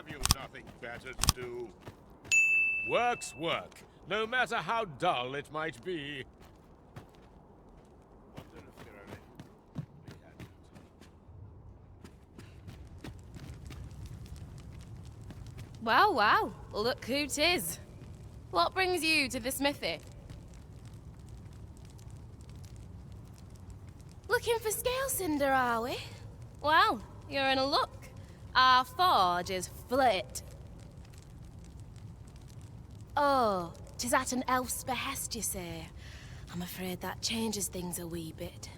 Have you nothing better to do? Work's work, no matter how dull it might be. Wonder if there are any we had. Wow, wow. Look who 'tis. What brings you to the smithy? Looking for scale cinder, are we? Well, you're in a luck. Our forge is flit. Oh, 'tis at an elf's behest, you say. I'm afraid that changes things a wee bit.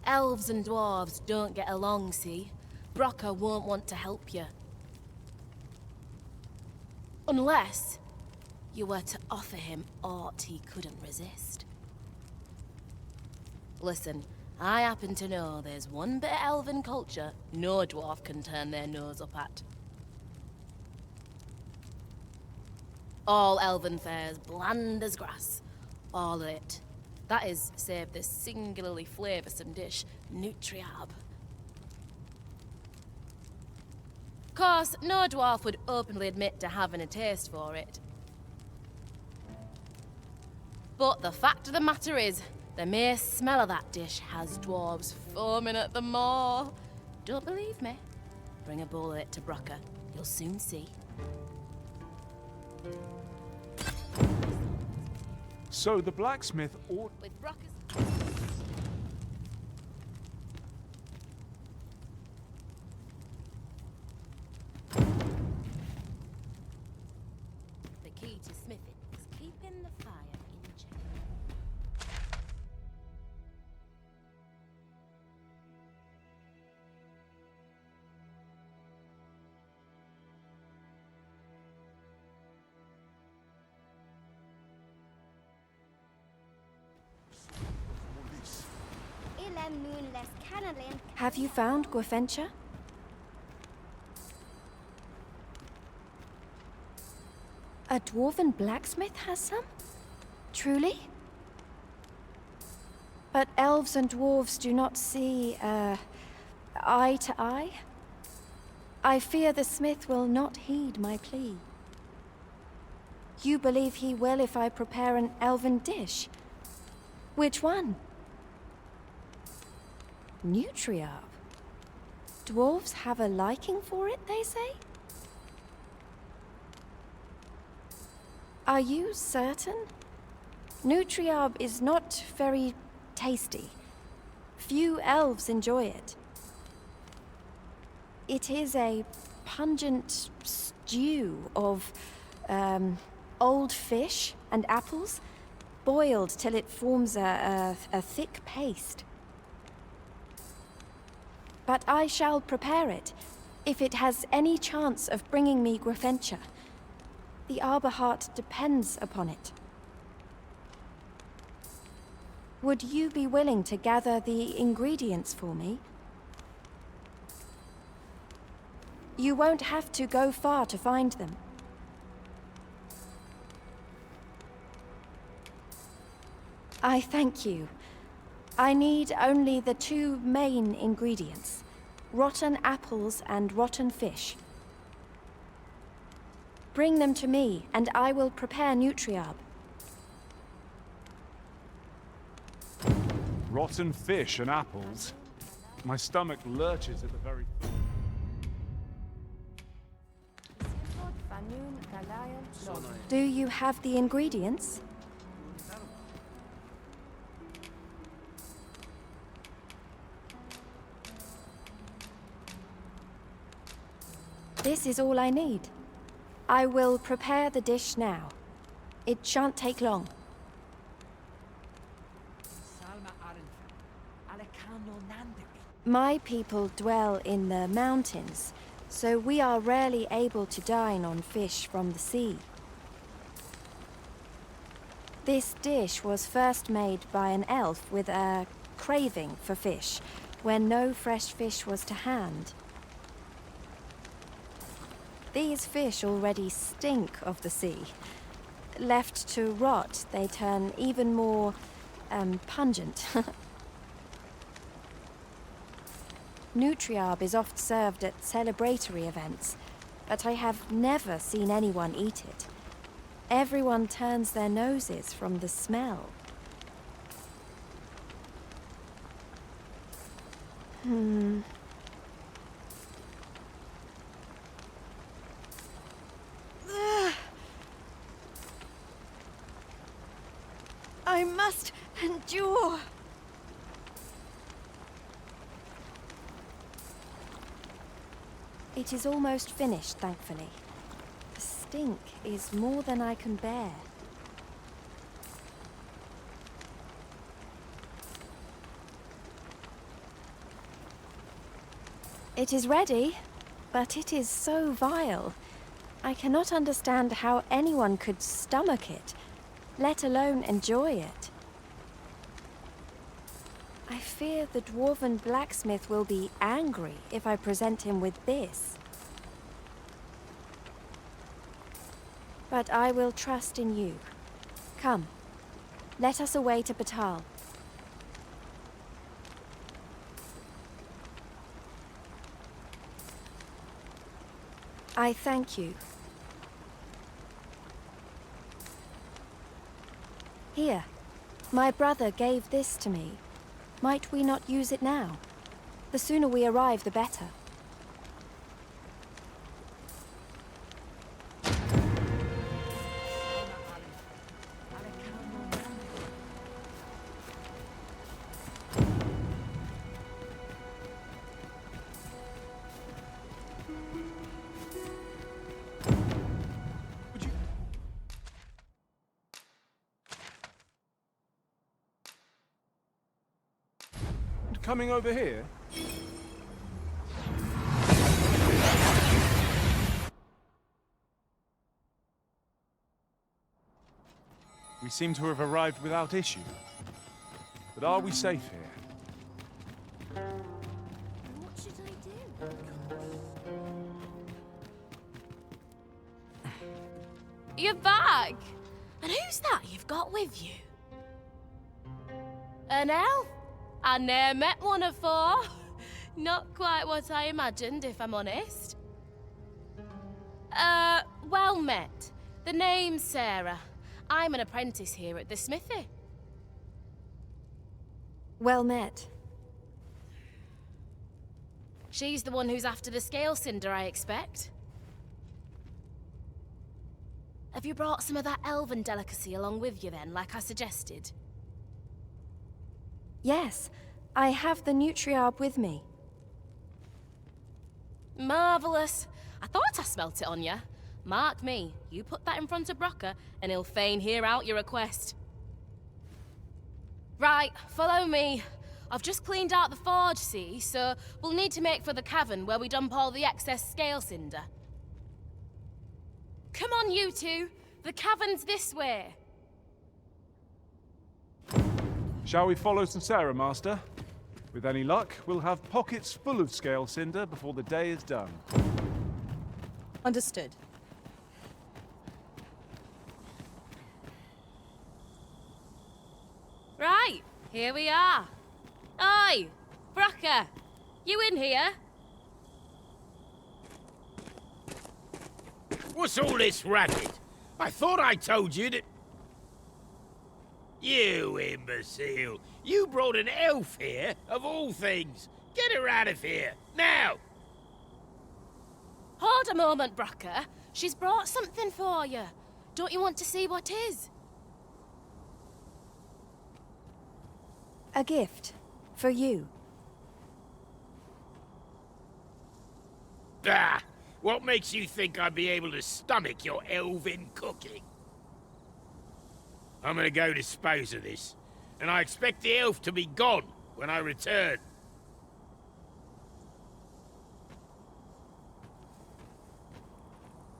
Elves and dwarves don't get along, see? Brokka won't want to help you. Unless you were to offer him aught he couldn't resist. Listen, I happen to know there's one bit of elven culture no dwarf can turn their nose up at. All elven fare's bland as grass. All of it. That is, save the singularly flavoursome dish, nutriab. Of course, no dwarf would openly admit to having a taste for it. But the fact of the matter is, the mere smell of that dish has dwarves foaming at the maw. Don't believe me? Bring a bowl of it to Brokka. You'll soon see. So the blacksmith ought... With Brokka's... The key to smithing is keeping the fire in check. Have you found Gwefencha? A dwarven blacksmith has some? Truly? But elves and dwarves do not see, eye to eye. I fear the smith will not heed my plea. You believe he will if I prepare an elven dish? Which one? Nutriab. Dwarves have a liking for it, they say? Are you certain? Nutriab is not very tasty. Few elves enjoy it. It is a pungent stew of, old fish and apples, boiled till it forms a thick paste. But I shall prepare it, if it has any chance of bringing me Gwefencha. The Arberheart depends upon it. Would you be willing to gather the ingredients for me? You won't have to go far to find them. I thank you. I need only the two main ingredients, rotten apples and rotten fish. Bring them to me, and I will prepare Nutriab. Rotten fish and apples? My stomach lurches at the very thought. Do you have the ingredients? This is all I need. I will prepare the dish now. It shan't take long. My people dwell in the mountains, so we are rarely able to dine on fish from the sea. This dish was first made by an elf with a craving for fish, when no fresh fish was to hand. These fish already stink of the sea. Left to rot, they turn even more, pungent. Nutriarb is oft served at celebratory events, but I have never seen anyone eat it. Everyone turns their noses from the smell. I must endure. It is almost finished, thankfully. The stink is more than I can bear. It is ready, but it is so vile. I cannot understand how anyone could stomach it, let alone enjoy it. I fear the dwarven blacksmith will be angry if I present him with this. But I will trust in you. Come, let us away to Batal. I thank you. Here, my brother gave this to me. Might we not use it now? The sooner we arrive, the better. Coming over here? We seem to have arrived without issue. But are we safe here? What should I do? You're back! And who's that you've got with you? An elf? I ne'er met one afore. Not quite what I imagined, if I'm honest. Well met. The name's Sarah. I'm an apprentice here at the smithy. Well met. She's the one who's after the scale cinder, I expect. Have you brought some of that elven delicacy along with you then, like I suggested? Yes, I have the Nutriarb with me. Marvellous. I thought I smelt it on you. Mark me, you put that in front of Brocka, and he'll fain hear out your request. Right, follow me. I've just cleaned out the forge, see, so we'll need to make for the cavern where we dump all the excess scale cinder. Come on, you two. The cavern's this way. Shall we follow Sarah, Master? With any luck, we'll have pockets full of scale cinder before the day is done. Understood. Right, here we are. Oi, Brocka, you in here? What's all this racket? I thought I told you that... You imbecile! You brought an elf here, of all things! Get her out of here, now! Hold a moment, Brocka. She's brought something for you. Don't you want to see what is? A gift. For you. Ah! What makes you think I'd be able to stomach your elven cooking? I'm gonna go dispose of this, and I expect the elf to be gone when I return.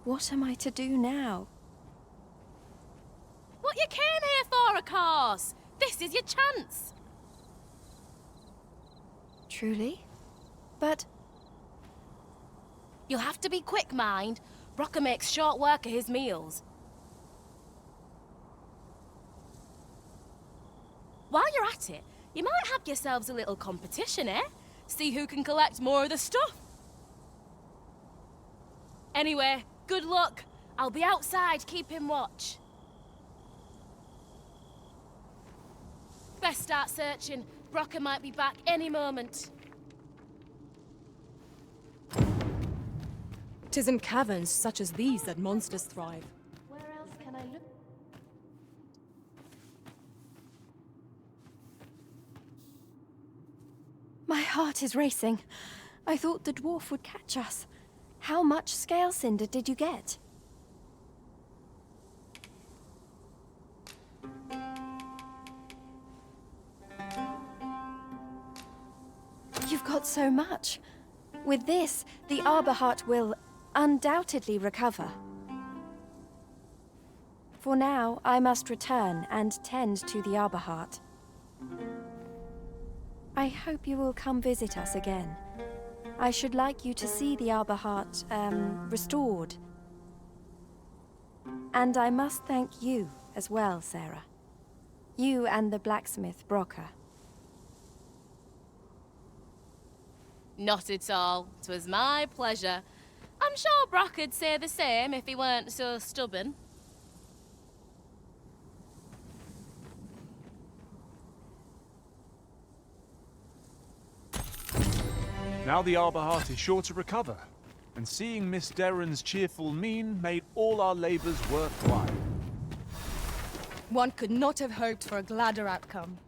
What am I to do now? What you came here for, of course. This is your chance. Truly? But You'll have to be quick, mind. Brocka makes short work of his meals. While you're at it, you might have yourselves a little competition, eh? See who can collect more of the stuff. Anyway, good luck. I'll be outside keeping watch. Best start searching. Brocker might be back any moment. 'Tis in caverns such as these that monsters thrive. Where else can I look? My heart is racing. I thought the dwarf would catch us. How much scale cinder did you get? You've got so much. With this, the Arbor Heart will undoubtedly recover. For now, I must return and tend to the Arbor Heart. I hope you will come visit us again. I should like you to see the Arbor Heart, restored. And I must thank you as well, Sarah. You and the blacksmith, Brocker. Not at all. 'Twas my pleasure. I'm sure Brock'd say the same if he weren't so stubborn. Now the Arbor Heart is sure to recover, and seeing Miss Darren's cheerful mien made all our labors worthwhile. One could not have hoped for a gladder outcome.